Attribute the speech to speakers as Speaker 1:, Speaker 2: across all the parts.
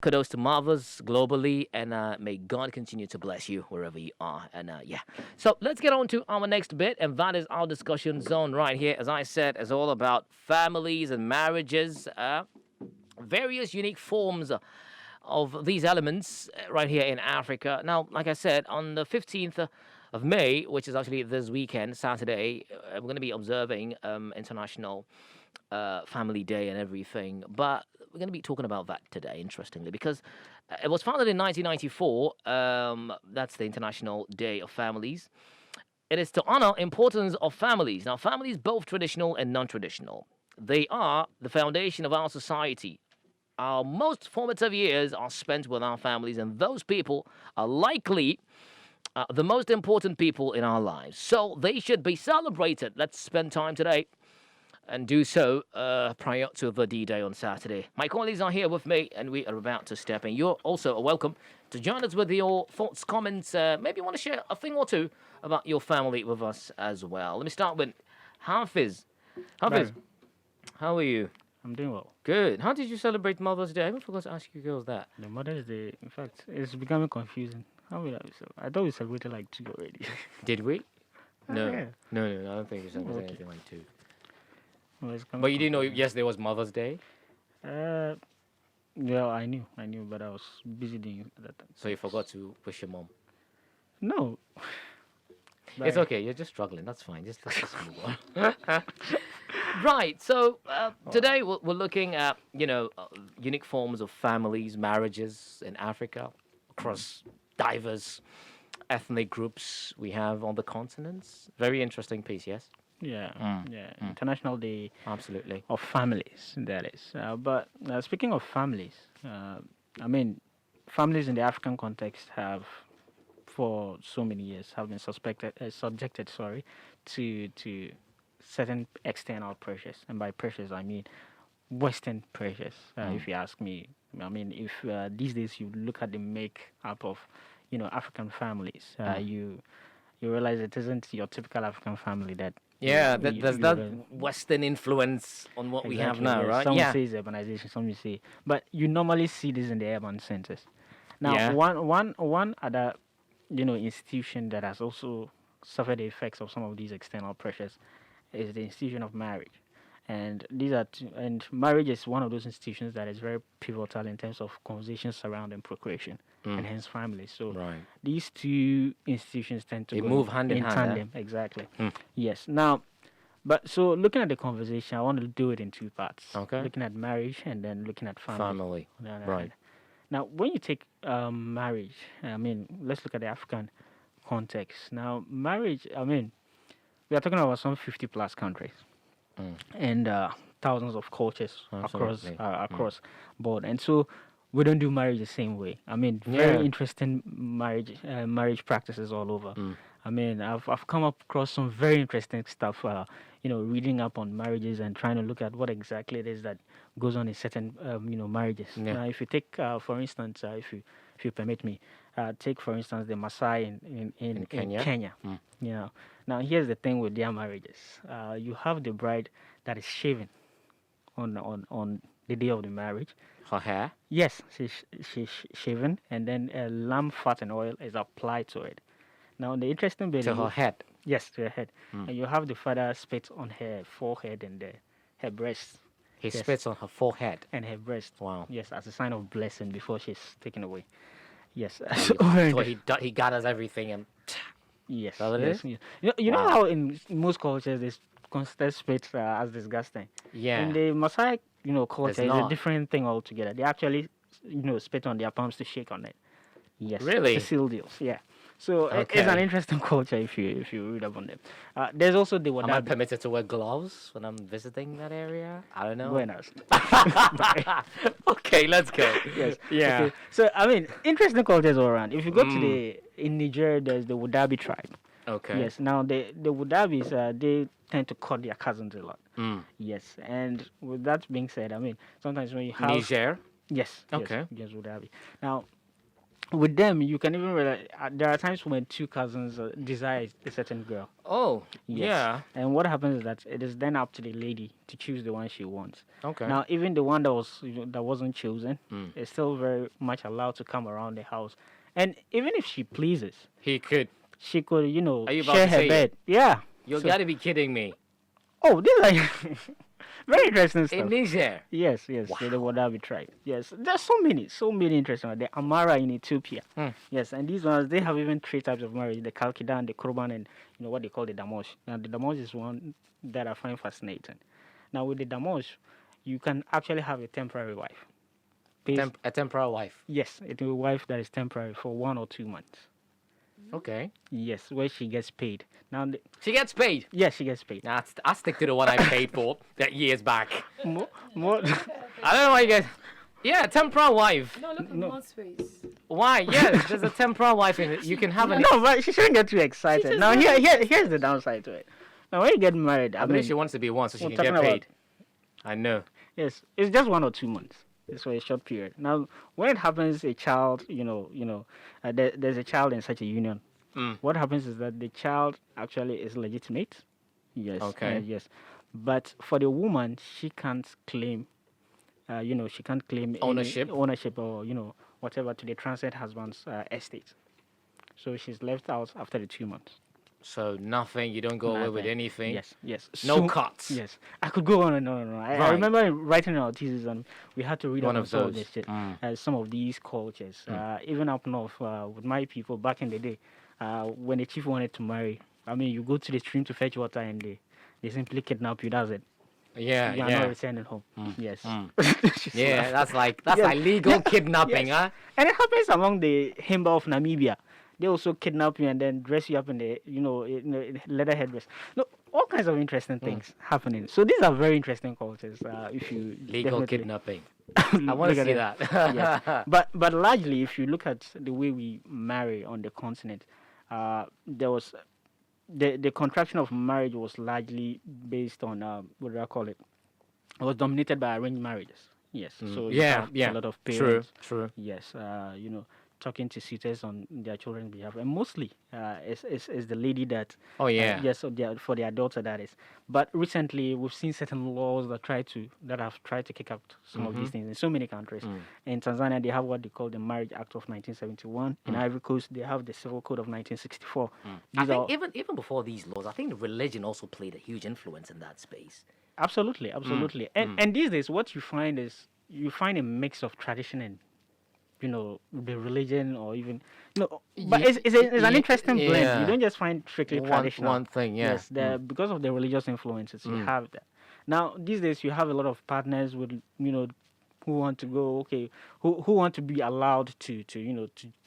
Speaker 1: Kudos to mothers globally, and may God continue to bless you wherever you are. And yeah, so let's get on to our next bit, and that is our discussion zone right here. As I said, it's all about families and marriages, various unique forms of these elements right here in Africa. Now, like I said, on the 15th of May, which is actually this weekend, Saturday, we're going to be observing International Family Day and everything. But we're going to be talking about that today, interestingly, because it was founded in 1994. That's the International Day of Families. It is to honor importance of families. Now, families both traditional and non-traditional. They are the foundation of our society. Our most formative years are spent with our families, and those people are likely the most important people in our lives. So they should be celebrated. Let's spend time today and do so prior to the D-Day on Saturday. My colleagues are here with me, and we are about to step in. You're also welcome to join us with your thoughts, comments. Maybe you want to share a thing or two about your family with us as well. Let me start with Hafiz. Hafiz,
Speaker 2: Barry,
Speaker 1: how are you?
Speaker 2: I'm doing well.
Speaker 1: Good. How did you celebrate Mother's Day? I even forgot to ask you girls that.
Speaker 2: The Mother's Day, in fact, it's becoming confusing. How will I thought we celebrated like two already.
Speaker 1: Did we? No.
Speaker 2: Yeah.
Speaker 1: No, I don't think you celebrated
Speaker 2: Okay.
Speaker 1: anything like two.
Speaker 2: Well, it's
Speaker 1: But
Speaker 2: coming
Speaker 1: you didn't know
Speaker 2: confusing.
Speaker 1: yesterday was Mother's Day?
Speaker 2: Uh, well, I knew, but I was busy doing it at that time.
Speaker 1: So you forgot to wish your mom.
Speaker 2: No.
Speaker 1: It's
Speaker 2: Barry.
Speaker 1: okay. You're just struggling. That's fine. Let's just move on. Right. So today we're looking at unique forms of families, marriages in Africa across diverse ethnic groups we have on the continents. Very interesting piece. Yes.
Speaker 2: Yeah,
Speaker 1: Mm,
Speaker 2: yeah.
Speaker 1: mm.
Speaker 2: International Day
Speaker 1: Absolutely.
Speaker 2: of Families, that is. But speaking of families, I mean, families in the African context have, for so many years, have been subjected, to certain external pressures, and by pressures I mean Western pressures.
Speaker 1: Mm.
Speaker 2: If you ask me, I mean, if these days you look at the makeup of, African families,
Speaker 1: Mm.
Speaker 2: you realize it isn't your typical African family that
Speaker 1: Yeah. There's that
Speaker 2: you
Speaker 1: Western influence on what we have
Speaker 2: exactly.
Speaker 1: now,
Speaker 2: Yes.
Speaker 1: right?
Speaker 2: Some will
Speaker 1: Yeah.
Speaker 2: say it's urbanization, some will say, but you normally see this in the urban centers. Now,
Speaker 1: Yeah.
Speaker 2: one other, institution that has also suffered the effects of some of these external pressures is the institution of marriage. And and marriage is one of those institutions that is very pivotal in terms of conversations surrounding procreation and
Speaker 1: Mm.
Speaker 2: hence family. So
Speaker 1: Right.
Speaker 2: these two institutions tend to
Speaker 1: They
Speaker 2: go
Speaker 1: move hand in
Speaker 2: in
Speaker 1: hand.
Speaker 2: tandem. Exactly.
Speaker 1: Mm.
Speaker 2: Yes. Now, but so looking at the conversation, I want to do it in two parts.
Speaker 1: Okay.
Speaker 2: Looking at marriage and then looking at family.
Speaker 1: Family.
Speaker 2: on the other
Speaker 1: Right.
Speaker 2: hand. Now, when you take marriage, I mean, let's look at the African context. Now, marriage, I mean, we are talking about some 50 plus countries
Speaker 1: Mm.
Speaker 2: and thousands of cultures
Speaker 1: Absolutely.
Speaker 2: across board. And so we don't do marriage the same way. I mean, very
Speaker 1: Yeah.
Speaker 2: interesting marriage practices all over.
Speaker 1: Mm.
Speaker 2: I mean, I've come across some very interesting stuff. Reading up on marriages and trying to look at what exactly it is that goes on in certain marriages.
Speaker 1: Yeah.
Speaker 2: Now, if you take for instance, if you permit me, take for instance the Maasai
Speaker 1: In
Speaker 2: in
Speaker 1: Kenya?
Speaker 2: Kenya.
Speaker 1: Mm.
Speaker 2: You know, now here's the thing with their marriages. You have the bride that is shaven on the day of the marriage.
Speaker 1: Her hair.
Speaker 2: Yes, she's shaven, and then lamb fat and oil is applied to it. Now the interesting bit
Speaker 1: To
Speaker 2: is
Speaker 1: her head.
Speaker 2: yes, to her head,
Speaker 1: Mm.
Speaker 2: and you have the father spit on her forehead and her breast.
Speaker 1: He
Speaker 2: Yes.
Speaker 1: spits on her forehead.
Speaker 2: And her breast.
Speaker 1: Wow.
Speaker 2: Yes, as a sign of blessing before she's taken away. Yes.
Speaker 1: So he gathers everything and
Speaker 2: yes.
Speaker 1: that what it
Speaker 2: Yes.
Speaker 1: is?
Speaker 2: Yes. You know
Speaker 1: Wow.
Speaker 2: how in most cultures they consider spit as disgusting.
Speaker 1: yeah.
Speaker 2: In the Maasai, culture, it's a
Speaker 1: not.
Speaker 2: different thing altogether. They actually, spit on their palms to shake on it. Yes.
Speaker 1: Really?
Speaker 2: To seal deals. Yeah. So it's an
Speaker 1: Okay.
Speaker 2: interesting culture if you read up on them. There's also the
Speaker 1: Am I
Speaker 2: Wadabi.
Speaker 1: permitted to wear gloves when I'm visiting that area? I don't know.
Speaker 2: Buenas.
Speaker 1: Okay, let's go.
Speaker 2: Yes.
Speaker 1: Yeah.
Speaker 2: Okay. So I mean, interesting cultures all around. If you go to
Speaker 1: Mm.
Speaker 2: in Nigeria, there's the Wadabi tribe.
Speaker 1: Okay.
Speaker 2: Yes. Now the Wadabis, they tend to cut their cousins a lot.
Speaker 1: Mm.
Speaker 2: Yes. And with that being said, I mean, sometimes when you have
Speaker 1: Niger.
Speaker 2: yes.
Speaker 1: Okay.
Speaker 2: Yes, Wadabi. Now with them, you can even realize there are times when two cousins desire a certain girl.
Speaker 1: Oh,
Speaker 2: Yes.
Speaker 1: yeah.
Speaker 2: And what happens is that it is then up to the lady to choose the one she wants.
Speaker 1: Okay.
Speaker 2: Now, even the one that was that wasn't chosen
Speaker 1: Mm.
Speaker 2: is still very much allowed to come around the house. And even if she pleases,
Speaker 1: He could.
Speaker 2: she could,
Speaker 1: Are you about
Speaker 2: share
Speaker 1: to
Speaker 2: her
Speaker 1: say
Speaker 2: bed.
Speaker 1: it?
Speaker 2: Yeah.
Speaker 1: You
Speaker 2: So,
Speaker 1: got to be kidding me.
Speaker 2: oh, these are very interesting stuff.
Speaker 1: In Niger.
Speaker 2: Yes, yes,
Speaker 1: Wow.
Speaker 2: they would have be tried. Yes, there's so many interesting ones. The Amara in Ethiopia.
Speaker 1: Hmm.
Speaker 2: Yes, and these ones they have even three types of marriage: the Kalkidan, the Kurban, and what they call the Damosh. Now the Damosh is one that I find fascinating. Now with the Damosh, you can actually have a temporary wife. Based,
Speaker 1: A temporary wife.
Speaker 2: yes, it's a wife that is temporary for 1 or 2 months.
Speaker 1: Okay.
Speaker 2: Yes, where she gets paid. Now,
Speaker 1: She gets paid.
Speaker 2: yes, she gets paid.
Speaker 1: Nah, I stick to the one I paid for that years back.
Speaker 2: More,
Speaker 1: I don't know why you guys. Yeah, temporary wife.
Speaker 3: No, look at
Speaker 2: No.
Speaker 3: Mom's face.
Speaker 1: Why? Yes, there's a temporary wife in it. You can have an.
Speaker 2: no, but she shouldn't get too excited.
Speaker 3: just
Speaker 2: Now,
Speaker 3: wants-
Speaker 2: here's the downside to it. Now, when you get married,
Speaker 1: I believe she wants to be one, so she
Speaker 2: we're
Speaker 1: can
Speaker 2: talking
Speaker 1: get
Speaker 2: about-
Speaker 1: paid. I know.
Speaker 2: yes, it's just 1 or 2 months. It's for a short period. Now, when it happens, a child, there's a child in such a union.
Speaker 1: Mm.
Speaker 2: What happens is that the child actually is legitimate. Yes.
Speaker 1: Okay.
Speaker 2: Yes, but for the woman, she can't claim. She can't claim any
Speaker 1: Ownership?
Speaker 2: or whatever to the transient husband's estate. So she's left out after the 2 months.
Speaker 1: So nothing. You don't go away with
Speaker 2: Nothing.
Speaker 1: anything.
Speaker 2: Yes, yes.
Speaker 1: No cuts.
Speaker 2: Yes, I could go on and on and on. I
Speaker 1: Right.
Speaker 2: remember writing our thesis, and we had to read
Speaker 1: One
Speaker 2: about
Speaker 1: of
Speaker 2: some of
Speaker 1: those.
Speaker 2: this shit,
Speaker 1: Mm.
Speaker 2: some of these cultures. Even up north, with my people back in the day, when the chief wanted to marry, I mean, you go to the stream to fetch water, and they simply kidnap you. That's it.
Speaker 1: Yeah,
Speaker 2: You are not
Speaker 1: yeah.
Speaker 2: returning home. Yes. She's
Speaker 1: Yeah,
Speaker 2: laughing.
Speaker 1: that's like
Speaker 2: Yes.
Speaker 1: legal
Speaker 2: Yeah.
Speaker 1: kidnapping,
Speaker 2: Yes.
Speaker 1: huh?
Speaker 2: And it happens among the Himba of Namibia. They also kidnap you and then dress you up in the, in leather headdress. No, all kinds of interesting things happening. So these are very interesting cultures. If you
Speaker 1: Legal
Speaker 2: definitely
Speaker 1: kidnapping. I want
Speaker 2: look
Speaker 1: to
Speaker 2: at
Speaker 1: see
Speaker 2: it.
Speaker 1: that.
Speaker 2: Yes. But largely, if you look at the way we marry on the continent, there was the contraction of marriage was largely based on what do I call it? It was dominated by arranged marriages. Yes. So you
Speaker 1: Yeah,
Speaker 2: have
Speaker 1: yeah.
Speaker 2: a lot of
Speaker 1: True,
Speaker 2: parents.
Speaker 1: true.
Speaker 2: Yes. Talking to suitors on their children's behalf, and mostly is the lady that.
Speaker 1: Oh, yeah.
Speaker 2: Yes, for their daughter that is. But recently, we've seen certain laws that have tried to kick out some of these things in so many countries. In Tanzania, they have what they call the Marriage Act of 1971. In Ivory Coast, they have the Civil Code of 1964.
Speaker 1: I
Speaker 2: These are
Speaker 1: think even before these laws, I think religion also played a huge influence in that space.
Speaker 2: absolutely. And these days, what you find is you find a mix of tradition and the religion, or even but it's an interesting blend.
Speaker 1: yeah.
Speaker 2: You don't just find strictly traditional.
Speaker 1: One thing, yeah.
Speaker 2: Yes, because of the religious influences, you have that. Now these days, you have a lot of partners with who want to go who want to be allowed to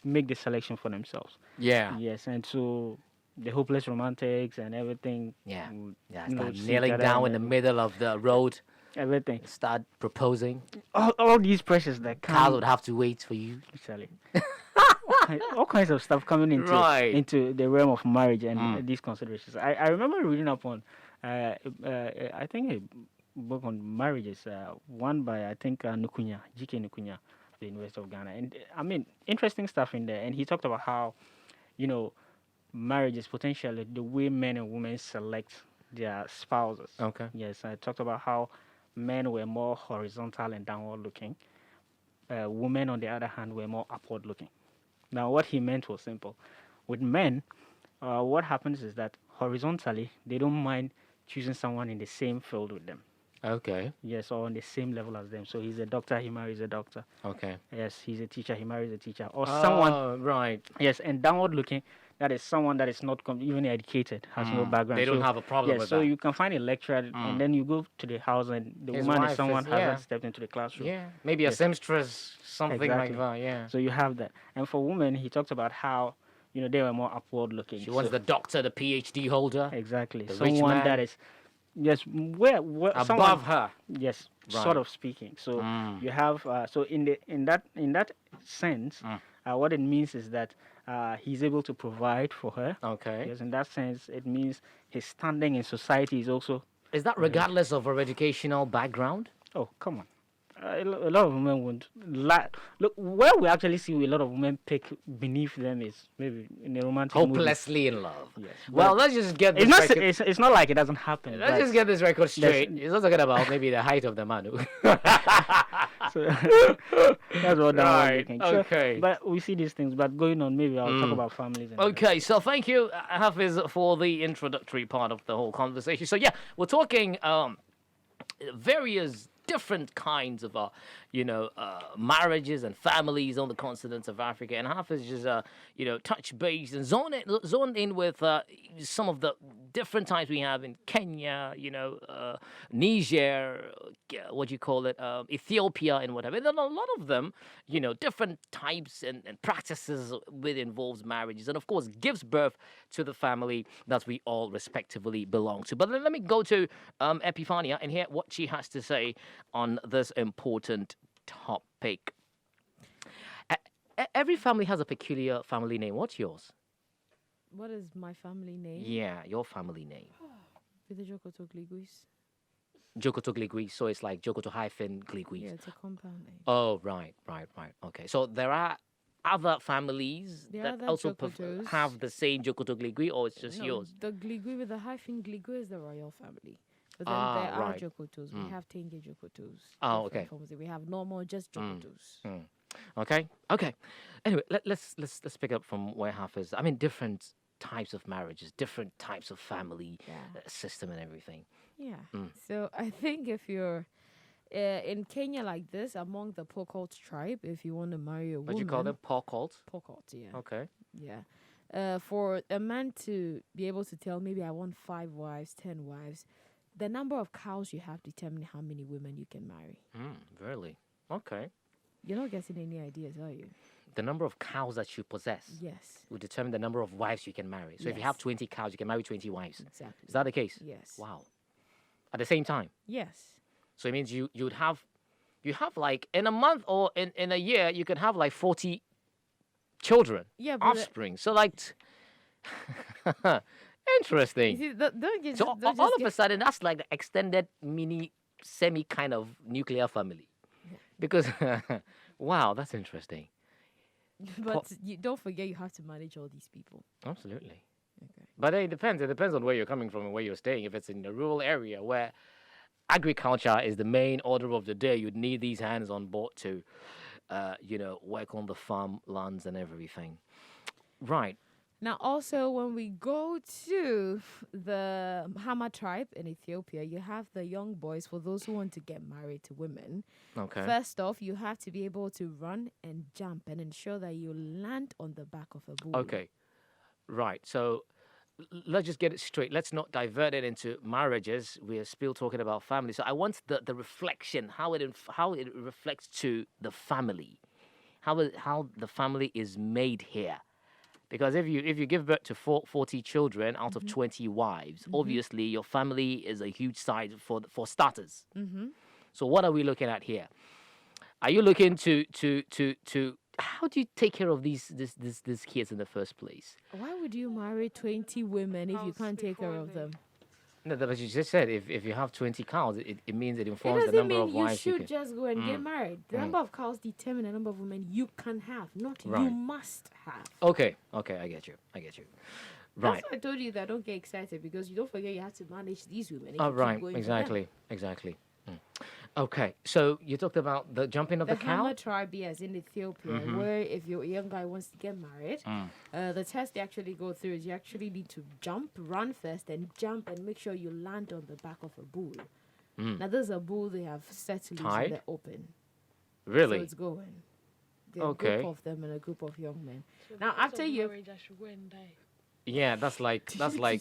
Speaker 2: make the selection for themselves.
Speaker 1: Yeah.
Speaker 2: Yes, and so the hopeless romantics and everything.
Speaker 1: Yeah.
Speaker 2: would,
Speaker 1: Yeah.
Speaker 2: you know,
Speaker 1: Start
Speaker 2: see
Speaker 1: kneeling
Speaker 2: each other
Speaker 1: down in
Speaker 2: and
Speaker 1: the
Speaker 2: then
Speaker 1: middle of the road,
Speaker 2: everything.
Speaker 1: start proposing.
Speaker 2: All these pressures that
Speaker 1: Cars
Speaker 2: come.
Speaker 1: would have to wait for you.
Speaker 2: Actually. all kinds of stuff coming
Speaker 1: Right.
Speaker 2: into the realm of marriage and these considerations. I remember reading up on, I think a book on marriages, one by I think Nukunya, GK Nukunya, the University of Ghana, and I mean interesting stuff in there. And he talked about how, marriage is potentially the way men and women select their spouses.
Speaker 1: Okay.
Speaker 2: Yes, I talked about how men were more horizontal and downward looking. Women, on the other hand, were more upward looking. Now, what he meant was simple. With men, what happens is that horizontally, they don't mind choosing someone in the same field with them.
Speaker 1: Okay.
Speaker 2: Yes, or on the same level as them. So he's a doctor, he marries a doctor.
Speaker 1: Okay.
Speaker 2: Yes, he's a teacher, he marries a teacher. Or someone,
Speaker 1: Oh, right.
Speaker 2: yes, and downward looking, that is someone that is not even educated, has no background.
Speaker 1: They don't
Speaker 2: So,
Speaker 1: have a problem
Speaker 2: yes,
Speaker 1: with
Speaker 2: so
Speaker 1: that.
Speaker 2: you can find a lecturer, and then you go to the house, and the
Speaker 1: His
Speaker 2: woman
Speaker 1: wife
Speaker 2: is someone
Speaker 1: is-
Speaker 2: hasn't
Speaker 1: yeah.
Speaker 2: stepped into the classroom.
Speaker 1: Yeah. Maybe a
Speaker 2: Yes.
Speaker 1: seamstress, something
Speaker 2: Exactly.
Speaker 1: like that. Yeah.
Speaker 2: So you have that. And for women, he talked about how, they were more upward looking.
Speaker 1: She wants the doctor, the PhD holder,
Speaker 2: Exactly.
Speaker 1: the rich
Speaker 2: Someone
Speaker 1: man.
Speaker 2: that is, yes, where
Speaker 1: above
Speaker 2: someone,
Speaker 1: her.
Speaker 2: yes,
Speaker 1: Right.
Speaker 2: sort of speaking. So you have, so in that sense, what it means is that he's able to provide for her.
Speaker 1: Okay.
Speaker 2: Yes, in that sense, it means his standing in society is also.
Speaker 1: Is that regardless of her educational background?
Speaker 2: Oh, come on. A lot of women won't. Look, where we actually see a lot of women pick beneath them is maybe in a romantic movie.
Speaker 1: Hopelessly in love.
Speaker 2: Yes,
Speaker 1: Well,
Speaker 2: but
Speaker 1: let's just get this
Speaker 2: it's not.
Speaker 1: record.
Speaker 2: It's not like it doesn't happen.
Speaker 1: Let's
Speaker 2: but
Speaker 1: just get this record straight.
Speaker 2: there's-
Speaker 1: He's not talking about maybe the height of the man.
Speaker 2: So that's what that was
Speaker 1: Right,
Speaker 2: looking.
Speaker 1: okay.
Speaker 2: So, but we see these things. But going on, maybe I'll talk about families. And
Speaker 1: Okay, so thank you, Hafiz, for the introductory part of the whole conversation. So yeah, we're talking various different kinds of marriages and families on the continent of Africa, and Hafiz just touch base and zone in with some of the different types we have in Kenya, Niger, what do you call it, Ethiopia, and whatever. And then a lot of them, different types and practices with involves marriages, and of course gives birth to the family that we all respectively belong to. But then let me go to Epifania and hear what she has to say on this important topic. Every family has a peculiar family name. What's yours?
Speaker 3: What is my family name?
Speaker 1: Yeah, your family name.
Speaker 3: Jokoto Gliguis.
Speaker 1: Jokoto Gligui, so it's like Jokoto hyphen Gligui.
Speaker 3: Yeah, it's a compound name.
Speaker 1: Oh, right. Okay, so there are other families
Speaker 3: There are
Speaker 1: that
Speaker 3: other
Speaker 1: also
Speaker 3: Jokotos.
Speaker 1: have the same Jokoto Gligui, or it's just
Speaker 3: No,
Speaker 1: yours?
Speaker 3: the Gligui with the hyphen Gligui is the royal family. But then
Speaker 1: Ah,
Speaker 3: there are
Speaker 1: right.
Speaker 3: Jokotos. We have Tenge Jokotos.
Speaker 1: Oh,
Speaker 3: different
Speaker 1: okay.
Speaker 3: forms. We have normal, just Jokotos.
Speaker 1: Okay. Anyway, let's pick up from where half is. I mean, different types of marriages, different types of family
Speaker 3: Yeah.
Speaker 1: system and everything.
Speaker 3: Yeah. So I think if you're in Kenya like this, among the Pokot tribe, if you want to marry a woman.
Speaker 1: What do you call them? Pokot?
Speaker 3: Pokot, yeah.
Speaker 1: Okay.
Speaker 3: Yeah. For a man to be able to tell, maybe I want 5 wives, 10 wives, the number of cows you have determine how many women you can marry.
Speaker 1: Really? Okay.
Speaker 3: You're not getting any ideas, are you?
Speaker 1: The number of cows that you possess
Speaker 3: Yes.
Speaker 1: will determine the number of wives you can marry. So if you have
Speaker 3: Yes.
Speaker 1: 20 cows, you can marry 20 wives.
Speaker 3: Exactly.
Speaker 1: Is that the case?
Speaker 3: Yes.
Speaker 1: Wow. At the same time.
Speaker 3: Yes.
Speaker 1: So it means you have like in a month or in a year you can have like 40 children,
Speaker 3: Yeah, but
Speaker 1: offspring. So like interesting.
Speaker 3: you see, don't get
Speaker 1: So
Speaker 3: don't
Speaker 1: all
Speaker 3: just
Speaker 1: of a sudden that's like the extended mini semi kind of nuclear family. Because wow, that's interesting.
Speaker 3: but you don't forget you have to manage all these people.
Speaker 1: Absolutely.
Speaker 3: Okay.
Speaker 1: But it depends. It depends on where you're coming from and where you're staying. If it's in a rural area where agriculture is the main order of the day, you'd need these hands on board to, work on the farm lands and everything. Right.
Speaker 3: Now, also, when we go to the Hama tribe in Ethiopia, you have the young boys, for those who want to get married to women.
Speaker 1: Okay.
Speaker 3: First off, you have to be able to run and jump and ensure that you land on the back of a bull.
Speaker 1: Okay. Right. So let's just get it straight. Let's not divert it into marriages. We are still talking about family. So I want the reflection, how it reflects to the family, how the family is made here. Because if you give birth to 40 children out of 20 wives, obviously your family is a huge size for starters. So what are we looking at here? Are you looking to how do you take care of these kids in the first place?
Speaker 3: Why would you marry 20 women if you can't take care of them?
Speaker 1: No, but you just said if you have 20 cows, it means it
Speaker 3: It
Speaker 1: informs the
Speaker 3: doesn't
Speaker 1: number
Speaker 3: mean
Speaker 1: of
Speaker 3: you
Speaker 1: wives
Speaker 3: should
Speaker 1: can.
Speaker 3: just go and get married. The number of cows determine the number of women you can have, not you
Speaker 1: Right.
Speaker 3: must have.
Speaker 1: Okay, I get you. Right.
Speaker 3: That's why I told you that don't get excited, because you don't forget you have to manage these women. if
Speaker 1: Oh,
Speaker 3: you keep
Speaker 1: right.
Speaker 3: going to them.
Speaker 1: Exactly. Okay, so you talked about the jumping of
Speaker 3: The
Speaker 1: the cow.
Speaker 3: Hama tribe, yes, in Ethiopia, where if your young guy wants to get married, the test they actually go through is you actually need to run first, and jump and make sure you land on the back of a bull. Now, there's a bull they have set loose
Speaker 1: Tied?
Speaker 3: in the open.
Speaker 1: Really?
Speaker 3: So it's going. There are a
Speaker 1: Okay.
Speaker 3: group of them and a group of young men. Now, after you...
Speaker 4: marriage, I should go and die.
Speaker 1: Yeah, that's like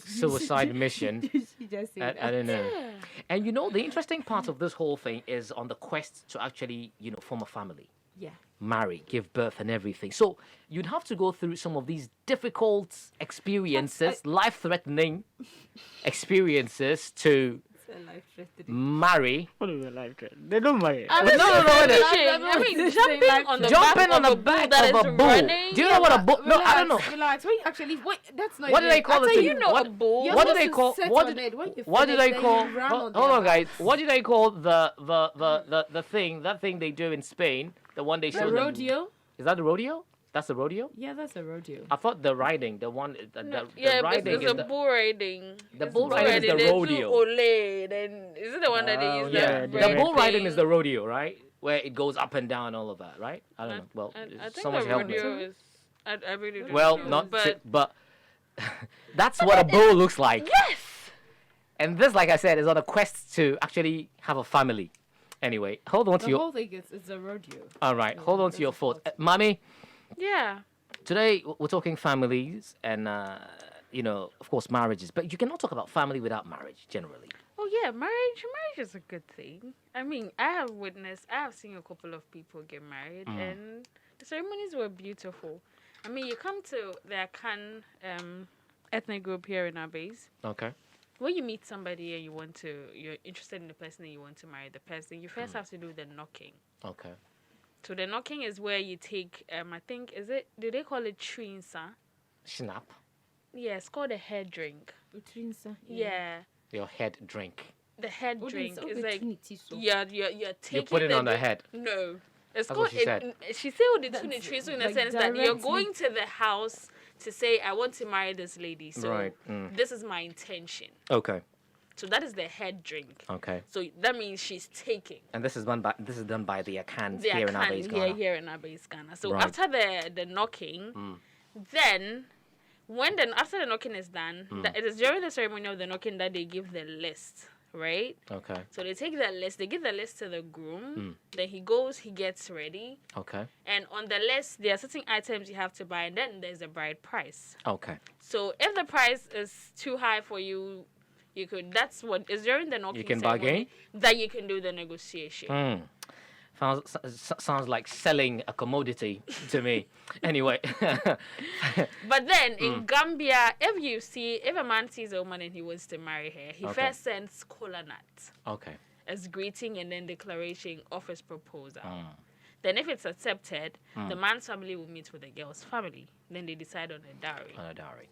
Speaker 1: suicide mission.
Speaker 3: She just said
Speaker 1: I don't know. And the interesting part of this whole thing is on the quest to actually, form a family,
Speaker 3: yeah.
Speaker 1: marry, give birth, and everything. So you'd have to go through some of these difficult experiences, life-threatening experiences to
Speaker 3: a life threatening.
Speaker 1: marry.
Speaker 2: What do you mean life threat? They don't marry.
Speaker 1: No, no, no, wait.
Speaker 4: I mean, jumping on the
Speaker 1: Jumping
Speaker 4: back
Speaker 1: on the
Speaker 4: of a bull
Speaker 1: back
Speaker 4: that
Speaker 1: of
Speaker 4: is
Speaker 1: a bull.
Speaker 4: running.
Speaker 1: Do you know what a bull? No, I don't know.
Speaker 3: Relax. When you actually, wait, that's not.
Speaker 1: What do
Speaker 3: even-
Speaker 1: they call
Speaker 3: I
Speaker 1: the
Speaker 3: tell
Speaker 1: thing?
Speaker 3: you,
Speaker 4: You know
Speaker 1: What-
Speaker 4: a bull.
Speaker 3: You're
Speaker 1: What do
Speaker 3: supposed
Speaker 1: they
Speaker 3: to
Speaker 1: call?
Speaker 3: sit
Speaker 1: What
Speaker 3: on
Speaker 1: do
Speaker 3: it. When you
Speaker 1: what do
Speaker 3: finish,
Speaker 1: they
Speaker 3: then
Speaker 1: call?
Speaker 3: you run
Speaker 1: Hold
Speaker 3: on
Speaker 1: on,
Speaker 3: their
Speaker 1: guys.
Speaker 3: back.
Speaker 1: What do they call the thing? That thing they do in Spain. The one they
Speaker 3: The
Speaker 1: show. them.
Speaker 3: rodeo.
Speaker 1: Is that the rodeo? That's the rodeo.
Speaker 3: Yeah, that's a rodeo.
Speaker 1: I thought the riding, the one, the
Speaker 4: Yeah, but
Speaker 1: riding
Speaker 4: there's
Speaker 1: is
Speaker 4: a
Speaker 1: the.
Speaker 4: bull riding.
Speaker 1: The
Speaker 4: It's
Speaker 1: bull riding is the
Speaker 4: They do
Speaker 1: rodeo.
Speaker 4: Ole, then is it the one that they
Speaker 2: Oh,
Speaker 4: use?
Speaker 2: yeah,
Speaker 4: that
Speaker 2: the
Speaker 1: The
Speaker 4: red
Speaker 1: bull riding is
Speaker 4: thing?
Speaker 1: the rodeo, right? Where it goes up and down, all of that, right? I don't know. Well,
Speaker 4: I think
Speaker 1: someone
Speaker 4: the
Speaker 1: help me.
Speaker 4: rodeo is. I really don't
Speaker 1: Well,
Speaker 4: know,
Speaker 1: not
Speaker 4: but
Speaker 1: but that's what a bull looks like.
Speaker 4: yes.
Speaker 1: And this, like I said, is on a quest to actually have a family. Anyway, hold on to
Speaker 3: The
Speaker 1: your.
Speaker 3: whole thing is a rodeo.
Speaker 1: All right, hold on to your
Speaker 3: that's
Speaker 1: thoughts,
Speaker 3: important.
Speaker 1: mommy.
Speaker 4: Yeah.
Speaker 1: Today we're talking families and of course, marriages. But you cannot talk about family without marriage, generally.
Speaker 4: Oh yeah, marriage is a good thing. I mean, I have seen a couple of people get married, and the ceremonies were beautiful. I mean, you come to the Akan ethnic group here in our base.
Speaker 1: Okay.
Speaker 4: When you meet somebody and you're interested in the person and you want to marry the person, you first have to do the knocking.
Speaker 1: Okay.
Speaker 4: So the knocking is where you take, I think, do they call it trinsa?
Speaker 1: Snap.
Speaker 4: Yeah, it's called a head drink.
Speaker 3: Utrinsa.
Speaker 4: Yeah.
Speaker 1: Your head drink.
Speaker 4: The head drink is like, you're taking
Speaker 1: You put it on the head.
Speaker 4: No. It's
Speaker 1: That's
Speaker 4: called,
Speaker 1: what she said.
Speaker 4: she said with the trinsa in the
Speaker 3: like
Speaker 4: sense that you're
Speaker 3: directly-
Speaker 4: going to the house to say, I want to marry this lady. So
Speaker 1: Right,
Speaker 4: this is my intention.
Speaker 1: Okay.
Speaker 4: So that is the head drink.
Speaker 1: Okay.
Speaker 4: So that means she's taking.
Speaker 1: And this is done by the Akans
Speaker 4: They
Speaker 1: here
Speaker 4: are
Speaker 1: in our base
Speaker 4: kind
Speaker 1: Ghana.
Speaker 4: here in our base Ghana. So
Speaker 1: Right.
Speaker 4: after the knocking, then after the knocking is done, it is during the ceremony of the knocking that they give the list, right?
Speaker 1: Okay.
Speaker 4: So they take the list, they give the list to the groom. Then he gets ready,
Speaker 1: Okay.
Speaker 4: and on the list there are certain items you have to buy, and then there's the bride price.
Speaker 1: Okay.
Speaker 4: So if the price is too high for you, you could. That's what is during the knocking
Speaker 1: can
Speaker 4: ceremony
Speaker 1: bargain?
Speaker 4: that you can do the negotiation.
Speaker 1: Sounds like selling a commodity to me. Anyway.
Speaker 4: But then in Gambia, if a man sees a woman and he wants to marry her, he
Speaker 1: Okay.
Speaker 4: first sends kola nut
Speaker 1: Okay.
Speaker 4: as greeting and then declaration of his proposal. Then if it's accepted, the man's family will meet with the girl's family. Then they decide on a dowry.
Speaker 1: On a dowry.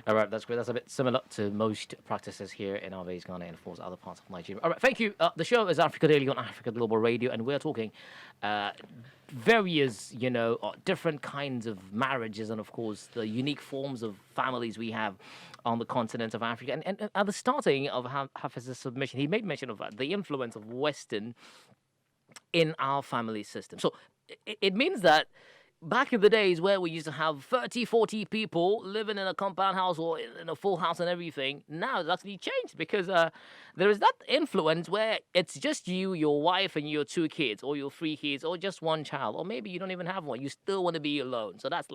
Speaker 1: All right, that's great. That's a bit similar to most practices here in our base Ghana and, of course, other parts of Nigeria. All right, thank you. The show is Africa Daily on Africa Global Radio, and we're talking various, different kinds of marriages and, of course, the unique forms of families we have on the continent of Africa. And at the starting of Hafiz's submission, he made mention of the influence of Western in our family system. So it means that back in the days where we used to have 30, 40 people living in a compound house or in a full house and everything, now it's actually changed because there is that influence where it's just you, your wife, and your 2 kids, or your 3 kids, or just 1 child, or maybe you don't even have one. You still want to be alone. So that's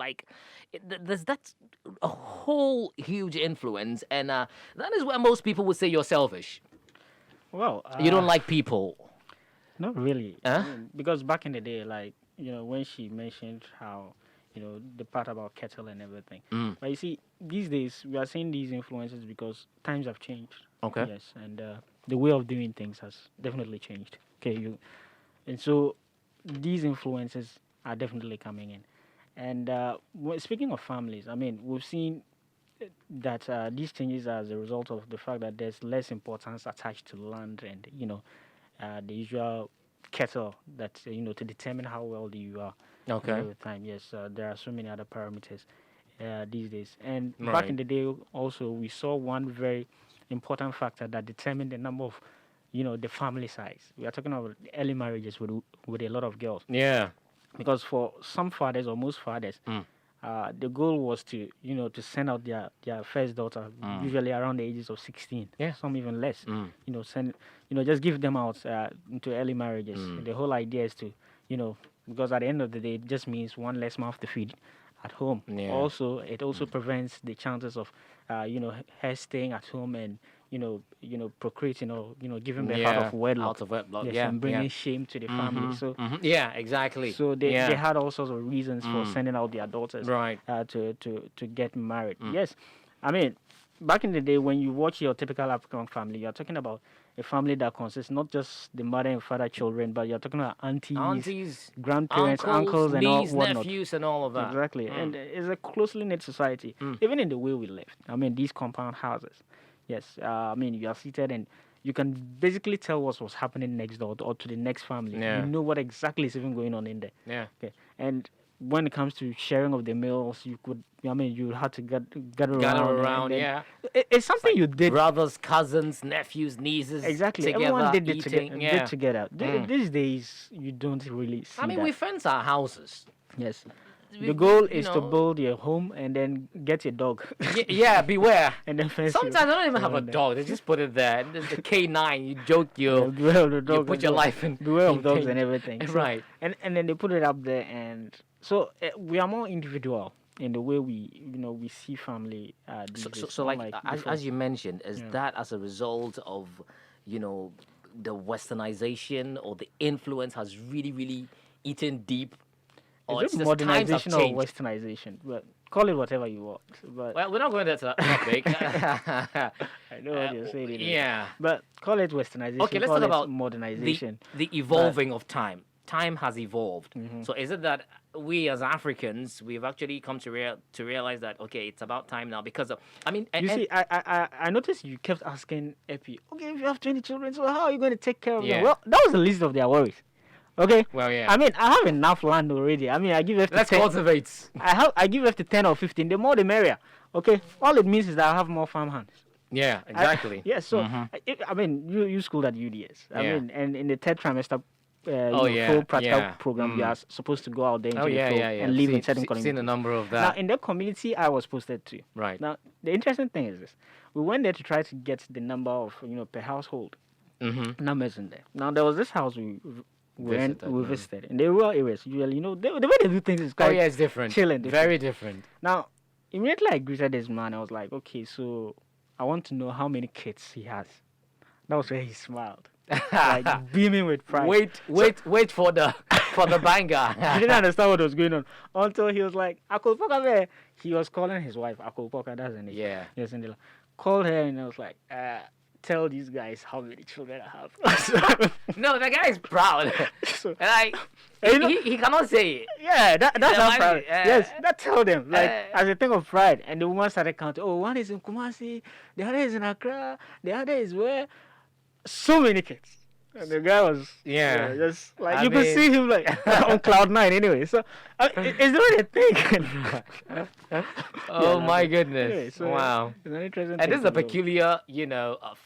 Speaker 1: that's a whole huge influence, and that is where most people would say you're selfish.
Speaker 2: Well,
Speaker 1: You don't like people.
Speaker 2: Not really.
Speaker 1: Huh?
Speaker 2: I mean, because back in the day, like, when she mentioned how, the part about kettle and everything. But you see, these days, we are seeing these influences because times have changed.
Speaker 1: Okay.
Speaker 2: Yes, and the way of doing things has definitely changed. Okay, and so these influences are definitely coming in. And speaking of families, I mean, we've seen that these changes are as a result of the fact that there's less importance attached to land and, the usual kettle that to determine how wealthy you are.
Speaker 1: Okay.
Speaker 2: Over time, yes, there are so many other parameters these days. And
Speaker 1: Right.
Speaker 2: back in the day, also we saw one very important factor that determined the number of, the family size. We are talking about early marriages with a lot of girls,
Speaker 1: Yeah.
Speaker 2: because for some fathers or most fathers, the goal was to send out their first daughter usually around the ages of 16.
Speaker 1: Yeah.
Speaker 2: Some even less. Just give them out into early marriages. The whole idea is to because at the end of the day it just means one less mouth to feed at home.
Speaker 1: Yeah.
Speaker 2: Also, it also prevents the chances of her staying at home and procreating or giving birth out of wedlock.
Speaker 1: Out of wedlock.
Speaker 2: Yes,
Speaker 1: Yeah.
Speaker 2: and bringing shame to the family. So
Speaker 1: Yeah, exactly.
Speaker 2: so they
Speaker 1: Yeah.
Speaker 2: had all sorts of reasons for sending out their daughters
Speaker 1: Right.
Speaker 2: to get married. Yes, I mean, back in the day when you watch your typical African family, you're talking about a family that consists not just the mother and father, children, but you're talking about
Speaker 1: Aunties,
Speaker 2: grandparents, uncles, and all
Speaker 1: nieces,
Speaker 2: whatnot.
Speaker 1: nephews, and all of that.
Speaker 2: Exactly, and it's a closely knit society, even in the way we live. I mean, these compound houses. Yes, I mean, you are seated and you can basically tell what was happening next door or to the next family.
Speaker 1: Yeah.
Speaker 2: You know what exactly is even going on in there.
Speaker 1: Yeah.
Speaker 2: Okay, and when it comes to sharing of the meals, you had to gather
Speaker 1: Gather
Speaker 2: around.
Speaker 1: around,
Speaker 2: and then
Speaker 1: yeah.
Speaker 2: It's something you did.
Speaker 1: Brothers, cousins, nephews, nieces.
Speaker 2: Exactly,
Speaker 1: Together,
Speaker 2: everyone did it
Speaker 1: eating.
Speaker 2: together.
Speaker 1: Yeah.
Speaker 2: Did together. These days, you don't really see
Speaker 1: I mean,
Speaker 2: that.
Speaker 1: we fence our houses.
Speaker 2: Yes.
Speaker 1: We-
Speaker 2: The goal
Speaker 1: you
Speaker 2: is to
Speaker 1: know,
Speaker 2: build your home and then get your dog.
Speaker 1: Yeah, beware.
Speaker 2: And then fence
Speaker 1: Sometimes I don't even have a
Speaker 2: around there.
Speaker 1: dog. They just put it there. And there's the K9. You joke,
Speaker 2: Yeah, beware of the dog.
Speaker 1: put
Speaker 2: and
Speaker 1: your
Speaker 2: dog.
Speaker 1: life in.
Speaker 2: Beware
Speaker 1: in
Speaker 2: of dogs
Speaker 1: danger.
Speaker 2: and everything. So-
Speaker 1: Right.
Speaker 2: And then they put it up there, and so we are more individual in the way we see family. These
Speaker 1: So,
Speaker 2: days,
Speaker 1: so
Speaker 2: not
Speaker 1: like,
Speaker 2: before.
Speaker 1: as you mentioned, is
Speaker 2: Yeah.
Speaker 1: that as a result of, the westernization or the influence has really, really eaten deep? Or
Speaker 2: Is
Speaker 1: it's
Speaker 2: it
Speaker 1: just times have
Speaker 2: modernization or
Speaker 1: changed?
Speaker 2: westernization? But call it whatever you want. But
Speaker 1: Well, we're not going to that topic.
Speaker 2: I know what you're saying. anyway.
Speaker 1: yeah.
Speaker 2: But call it westernization.
Speaker 1: Okay, let's
Speaker 2: call
Speaker 1: talk
Speaker 2: it
Speaker 1: about
Speaker 2: modernization.
Speaker 1: the evolving of time. Time has evolved.
Speaker 2: Mm-hmm.
Speaker 1: So is it that we as Africans we've actually come to realize that okay, it's about time now because of
Speaker 2: You see, I noticed you kept asking Epi, okay, if you have 20 children, so how are you going to take care of
Speaker 1: Yeah.
Speaker 2: them? Well, that was the least of their worries. Okay?
Speaker 1: Well, yeah.
Speaker 2: I mean, I have enough land already. I mean, I give F to
Speaker 1: let's
Speaker 2: 10.
Speaker 1: cultivate.
Speaker 2: I give F to 10 or 15. The more the merrier. Okay? All it means is that I have more farm hands.
Speaker 1: Yeah, exactly.
Speaker 2: Yes, so, I mean, you schooled at UDS. I
Speaker 1: Yeah.
Speaker 2: mean, and in the third trimester,
Speaker 1: yeah,
Speaker 2: full practical
Speaker 1: yeah.
Speaker 2: program, you are supposed to go out there into
Speaker 1: Oh
Speaker 2: the
Speaker 1: yeah,
Speaker 2: field
Speaker 1: yeah, yeah.
Speaker 2: and live in
Speaker 1: Seen-
Speaker 2: certain
Speaker 1: seen
Speaker 2: communities.
Speaker 1: a number of
Speaker 2: Now,
Speaker 1: that.
Speaker 2: in that community, I was posted to.
Speaker 1: Right.
Speaker 2: Now, the interesting thing is this: we went there to try to get the number of per household numbers in there. Now, there was this house we visited in the rural areas. Usually, the way they do things is
Speaker 1: Oh
Speaker 2: quite
Speaker 1: yeah, it's different.
Speaker 2: chill and different.
Speaker 1: Very different.
Speaker 2: Now, immediately I greeted this man. I was like, okay, so I want to know how many kids he has. That was where he smiled, like beaming with pride.
Speaker 1: Wait for the banger.
Speaker 2: He didn't understand what was going on until he was like, Akolpoka there. He was calling his wife, Akolpoka, that's her name.
Speaker 1: Yeah.
Speaker 2: Yes, and called her and I was like, tell these guys how many children I have.
Speaker 1: No, the guy is proud.
Speaker 2: So-
Speaker 1: Like
Speaker 2: And
Speaker 1: he cannot say it.
Speaker 2: yeah, that's
Speaker 1: Yeah,
Speaker 2: how
Speaker 1: man,
Speaker 2: proud. Yes, that tell them, like,
Speaker 1: uh,
Speaker 2: as a thing of pride. And the woman started counting, oh, one is in Kumasi, the other is in Accra, the other is where? So many kids. And the guy was just like,
Speaker 1: I
Speaker 2: you could
Speaker 1: mean-
Speaker 2: see him like on cloud nine anyway. So it's the way they think.
Speaker 1: Oh
Speaker 2: Yeah,
Speaker 1: my
Speaker 2: like-
Speaker 1: goodness!
Speaker 2: anyway, so
Speaker 1: Wow.
Speaker 2: It's an interesting
Speaker 1: And this
Speaker 2: thing
Speaker 1: is a
Speaker 2: to know.
Speaker 1: peculiar,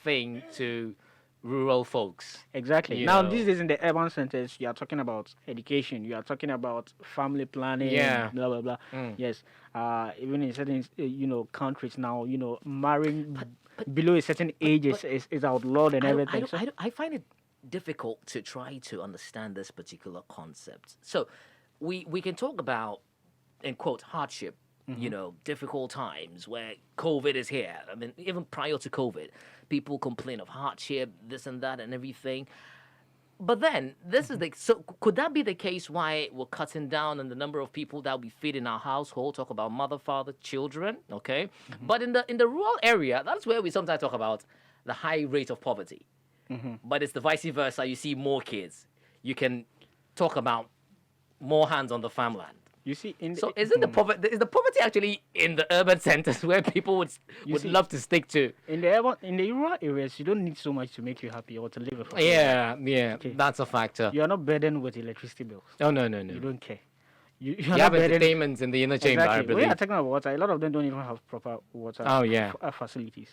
Speaker 1: thing to rural folks.
Speaker 2: Exactly.
Speaker 1: you
Speaker 2: Now,
Speaker 1: know.
Speaker 2: these days in the urban centers, you are talking about education, you are talking about family planning,
Speaker 1: Yeah.
Speaker 2: blah, blah, blah. Yes. Even in certain, countries now, marrying below a certain age is outlawed and everything. So-
Speaker 1: I find it difficult to try to understand this particular concept. So, we can talk about, in quote, hardship. Difficult times where COVID is here. I mean, even prior to COVID, people complain of hardship, this and that, and everything. But then this is so could that be the case why we're cutting down on the number of people that we feed in our household? Talk about mother, father, children, okay? But in the rural area, that's where we sometimes talk about the high rate of poverty. But it's the vice versa. You see more kids. You can talk about more hands on the farmland.
Speaker 2: You see,
Speaker 1: So isn't the poverty is the poverty actually in the urban centers where people would
Speaker 2: see-
Speaker 1: love to stick to?
Speaker 2: in the rural areas, you don't need so much to make you happy or to live a fulfilled life.
Speaker 1: Yeah,
Speaker 2: Okay.
Speaker 1: that's a factor.
Speaker 2: You are not burdened with electricity bills.
Speaker 1: Oh no.
Speaker 2: You don't care. You
Speaker 1: You have entertainments in the inner chamber, I
Speaker 2: Exactly. When
Speaker 1: believe.
Speaker 2: you're talking about water, a lot of them don't even have proper water
Speaker 1: Oh, yeah.
Speaker 2: facilities.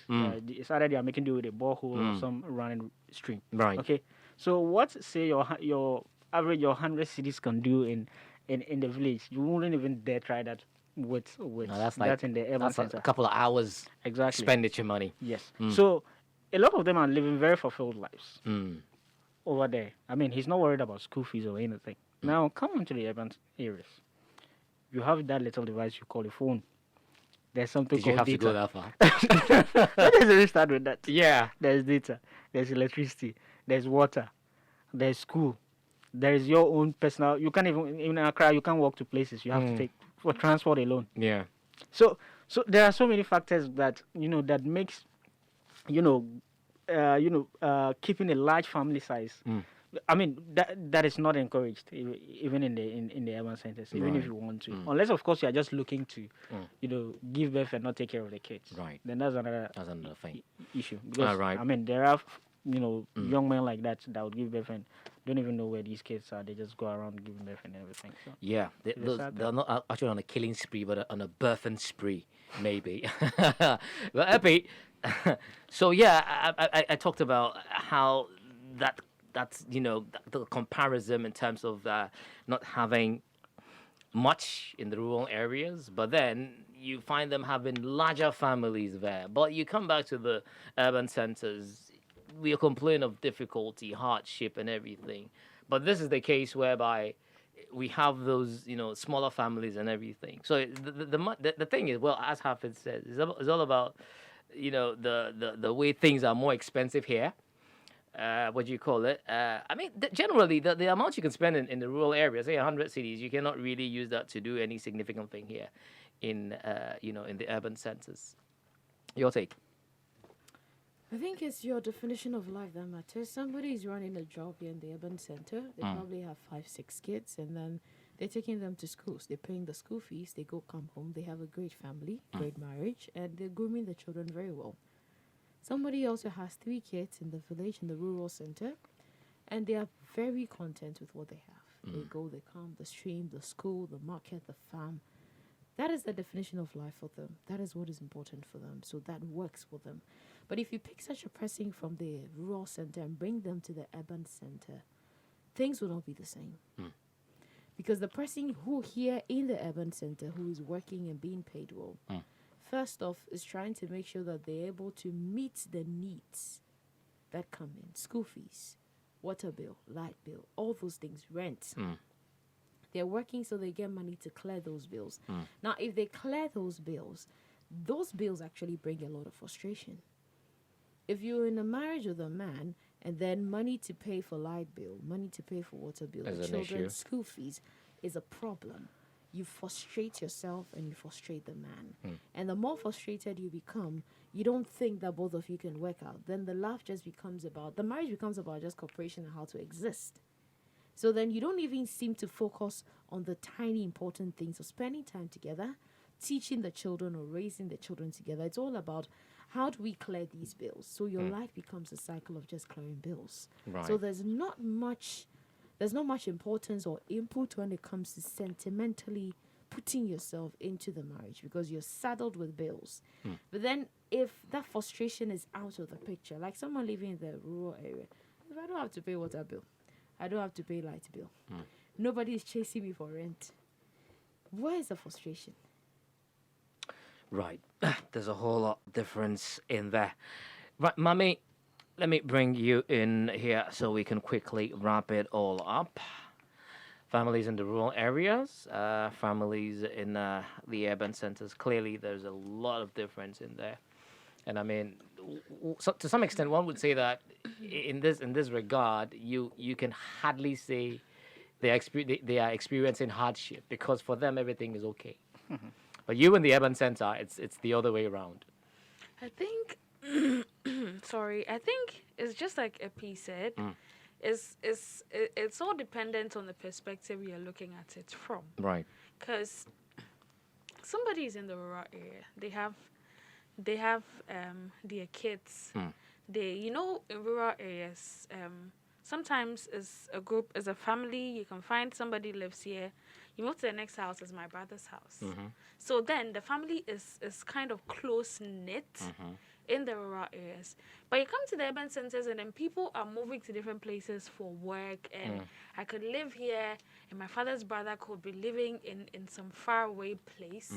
Speaker 2: It's either they are making do with a borehole or some running stream.
Speaker 1: Right.
Speaker 2: Okay. So what say your average 100 cities can do in the village? You wouldn't even dare try that with
Speaker 1: No, that's
Speaker 2: that
Speaker 1: like
Speaker 2: in the urban
Speaker 1: that's
Speaker 2: center.
Speaker 1: a couple of hours
Speaker 2: Exactly.
Speaker 1: expenditure money.
Speaker 2: Yes. So a lot of them are living very fulfilled lives
Speaker 1: Mm.
Speaker 2: over there. I mean, he's not worried about school fees or anything. Now, come on to the urban areas. You have that little device you call a phone. There's something
Speaker 1: Did you
Speaker 2: called
Speaker 1: have to go
Speaker 2: data.
Speaker 1: that far?
Speaker 2: Let us really start with that.
Speaker 1: Yeah.
Speaker 2: There's data, there's electricity, there's water, there's school, there's your own personal. You can't even in Accra. You can't walk to places. You have to take for transport alone.
Speaker 1: Yeah.
Speaker 2: So there are so many factors that that makes keeping a large family size. I mean that is not encouraged even in the urban centers, even if
Speaker 1: Right.
Speaker 2: you want to, unless of course you are just looking to, give birth and not take care of the kids.
Speaker 1: Right.
Speaker 2: Then that's another
Speaker 1: That's another thing.
Speaker 2: issue, because
Speaker 1: right.
Speaker 2: I mean there are young men like that would give birth and don't even know where these kids are. They just go around giving birth and everything. So
Speaker 1: Yeah,
Speaker 2: it's a sad
Speaker 1: they're
Speaker 2: thing.
Speaker 1: not actually on a killing spree, but on a birthing spree, maybe. But Epi, so yeah, I talked about how that's the comparison in terms of not having much in the rural areas, but then you find them having larger families there. But you come back to the urban centers, we complain of difficulty, hardship, and everything. But this is the case whereby we have those, smaller families and everything. So the thing is, well, as Hafid says, it's all about, the way things are more expensive here. What do you call it? I mean, generally, the amount you can spend in the rural areas, say 100 cities, you cannot really use that to do any significant thing here in, in the urban centers. Your take?
Speaker 3: I think it's your definition of life that matters. Somebody is running a job here in the urban center. They probably have 5, 6 kids, and then they're taking them to schools. They're paying the school fees. They come home. They have a great family, great marriage, and they're grooming the children very well. Somebody also has 3 kids in the village, in the rural center, and they are very content with what they have. They go, they come, the stream, the school, the market, the farm. That is the definition of life for them. That is what is important for them. So that works for them. But if you pick such a person from the rural center and bring them to the urban center, things will not be the same. Because the person who here in the urban center who is working and being paid well, first off, is trying to make sure that they're able to meet the needs that come in. School fees, water bill, light bill, all those things, rent. They're working so they get money to clear those bills. Now, if they clear those bills actually bring a lot of frustration. If you're in a marriage with a man and then money to pay for light bill, money to pay for water bill,
Speaker 1: Is
Speaker 3: the
Speaker 1: an issue.
Speaker 3: children's school fees is a problem. You frustrate yourself and you frustrate the man. And the more frustrated you become, you don't think that both of you can work out. Then the marriage becomes about just cooperation and how to exist. So then you don't even seem to focus on the tiny important things of spending time together, teaching the children or raising the children together. It's all about how do we clear these bills? So your life becomes a cycle of just clearing bills.
Speaker 1: Right.
Speaker 3: So there's not much importance or input when it comes to sentimentally putting yourself into the marriage because you're saddled with bills. But then if that frustration is out of the picture, like someone living in the rural area, if I don't have to pay water bill, I don't have to pay light bill. Nobody is chasing me for rent. Where is the frustration?
Speaker 1: Right. There's a whole lot of difference in there. Right, Mummy, let me bring you in here so we can quickly wrap it all up. Families in the rural areas, families in the urban centers. Clearly, there's a lot of difference in there. And I mean, so to some extent, one would say that in this regard, you can hardly say they are experiencing hardship because for them everything is okay. But you in the urban center, it's the other way around.
Speaker 4: I think, I think it's just like Epi said. It's all dependent on the perspective you're looking at it from.
Speaker 1: Right.
Speaker 4: Because somebody is in the rural area. They have their kids. In rural areas, sometimes as a group, as a family, you can find somebody lives here. You move to the next house, is my brother's house. So then the family is kind of close knit in the rural areas. But you come to the urban centers and then people are moving to different places for work. And I could live here and my father's brother could be living in some faraway place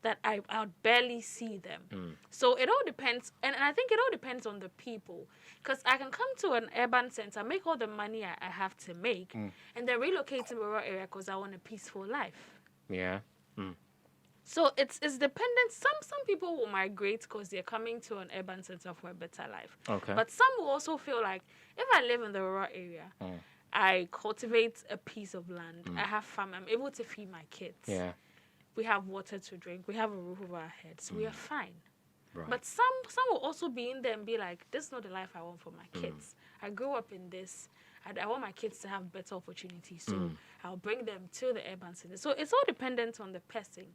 Speaker 4: that I would barely see them. So it all depends. And I think it all depends on the people. Because I can come to an urban center, make all the money I have to make, and then relocate to a rural area because I want a peaceful life.
Speaker 1: Yeah.
Speaker 4: So it's dependent. Some people will migrate because they're coming to an urban center for a better life.
Speaker 1: Okay.
Speaker 4: But some will also feel like if I live in the rural area, I cultivate a piece of land. I have farm. I'm able to feed my kids.
Speaker 1: Yeah.
Speaker 4: We have water to drink. We have a roof over our heads. We are fine.
Speaker 1: Right.
Speaker 4: But some will also be in there and be like, this is not the life I want for my kids. I grew up in this. I want my kids to have better opportunities, so I'll bring them to the urban city. So it's all dependent on the person.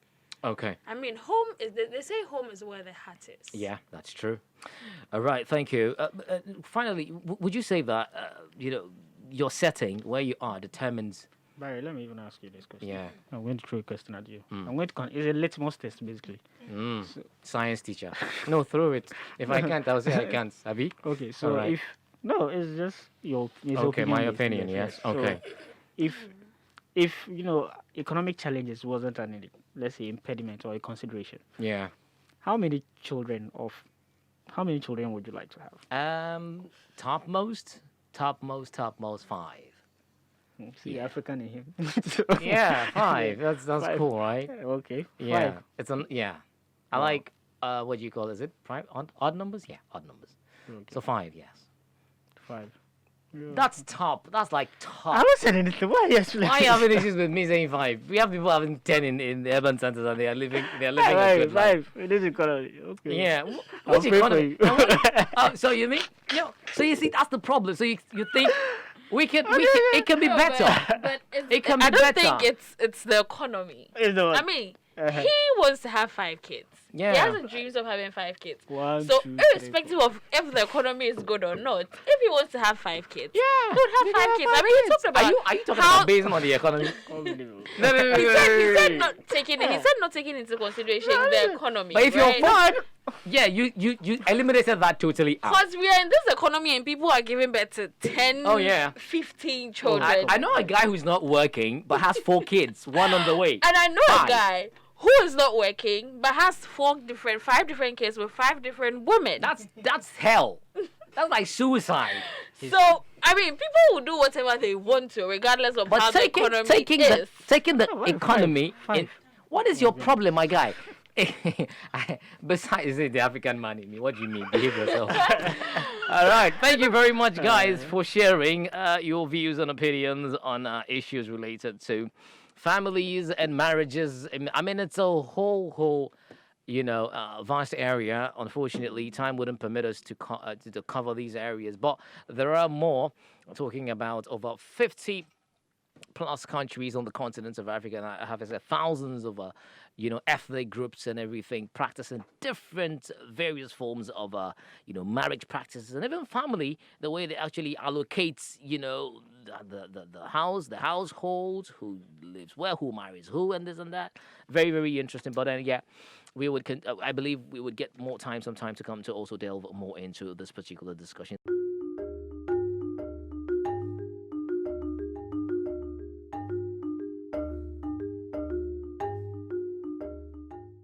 Speaker 1: Okay.
Speaker 4: I mean, home is, they say home is where the heart is.
Speaker 1: Yeah, that's true. All right, thank you. Finally, would you say that your setting where you are determines?
Speaker 2: Barry, let me even ask you this question.
Speaker 1: Yeah.
Speaker 2: I'm going to throw a question at you. I'm going to it's a litmus test, basically.
Speaker 1: Science teacher. No, throw it. If I can't, I'll say I can't. Abi?
Speaker 2: Okay, so
Speaker 1: Alright.
Speaker 2: if no, it's just your
Speaker 1: Okay, my
Speaker 2: based,
Speaker 1: opinion. Yes. Okay.
Speaker 2: So if economic challenges wasn't let's say impediment or a consideration,
Speaker 1: Yeah.
Speaker 2: how many children would you like to have?
Speaker 1: Topmost 5.
Speaker 2: See, African in him.
Speaker 1: Yeah, 5. That's
Speaker 2: 5.
Speaker 1: cool, right?
Speaker 2: Okay.
Speaker 1: Yeah.
Speaker 2: 5.
Speaker 1: It's yeah. I
Speaker 2: Wow.
Speaker 1: like what do you call it? Is it prime odd numbers? Yeah, odd numbers.
Speaker 2: Okay.
Speaker 1: So 5, yes.
Speaker 2: 5.
Speaker 1: That's top. That's like top.
Speaker 2: I haven't said anything. Why are you explaining?
Speaker 1: Why are you having issues with me saying 5? We have people having 10 in the urban centers and they are living a good life.
Speaker 2: 5. It is economy. Okay.
Speaker 1: Yeah.
Speaker 2: I'll
Speaker 1: Which
Speaker 2: pray for
Speaker 1: economy?
Speaker 2: you.
Speaker 1: So you mean so you see that's the problem. So you think it can be
Speaker 4: No,
Speaker 1: better.
Speaker 4: but
Speaker 1: It can be
Speaker 4: I don't
Speaker 1: better.
Speaker 4: think it's the economy.
Speaker 2: It's the one.
Speaker 4: I mean,
Speaker 2: Uh-huh.
Speaker 4: he wants to have 5 kids.
Speaker 1: Yeah.
Speaker 4: He has the dreams of having 5 kids.
Speaker 2: 1,
Speaker 4: So
Speaker 2: 2, 3,
Speaker 4: irrespective of if the economy is good or not, if he wants to have 5 kids,
Speaker 1: Yeah,
Speaker 4: he would have
Speaker 1: you
Speaker 4: 5
Speaker 1: can
Speaker 4: kids.
Speaker 1: have
Speaker 4: I mean, he
Speaker 1: kids.
Speaker 4: talked about
Speaker 1: Are you talking
Speaker 4: how
Speaker 1: about based on the economy?
Speaker 2: Unbelievable.
Speaker 1: No.
Speaker 4: he said not taking into consideration the economy.
Speaker 1: But if you're
Speaker 4: right?
Speaker 1: fine, yeah, you eliminated that totally out.
Speaker 4: Because we are in this economy and people are giving birth to 10,
Speaker 1: Oh, yeah.
Speaker 4: 15 children.
Speaker 1: I know a guy who's not working but has 4 kids, one on the way.
Speaker 4: And I know
Speaker 1: 5.
Speaker 4: a guy who is not working but has 5 different kids with 5 different women.
Speaker 1: That's hell. That's like suicide.
Speaker 4: So, I mean, people will do whatever they want to, regardless of how
Speaker 1: But
Speaker 4: the
Speaker 1: taking
Speaker 4: economy is.
Speaker 1: the
Speaker 2: why 5?
Speaker 1: economy.
Speaker 2: 5.
Speaker 1: What is your problem, my guy? Besides the African man in me, what do you mean? Behave yourself. All right. Thank you very much, guys, for sharing your views and opinions on issues related to families and marriages. I mean, it's a whole vast area. Unfortunately, time wouldn't permit us to cover these areas, but there are more. Talking about over 50 plus countries on the continent of Africa, and I have said thousands of ethnic groups and everything practicing different various forms of marriage practices and even family, the way they actually allocate the household, who lives where, who marries who, and this and that. Very, very interesting. But then I believe we would get more time sometime to come to also delve more into this particular discussion.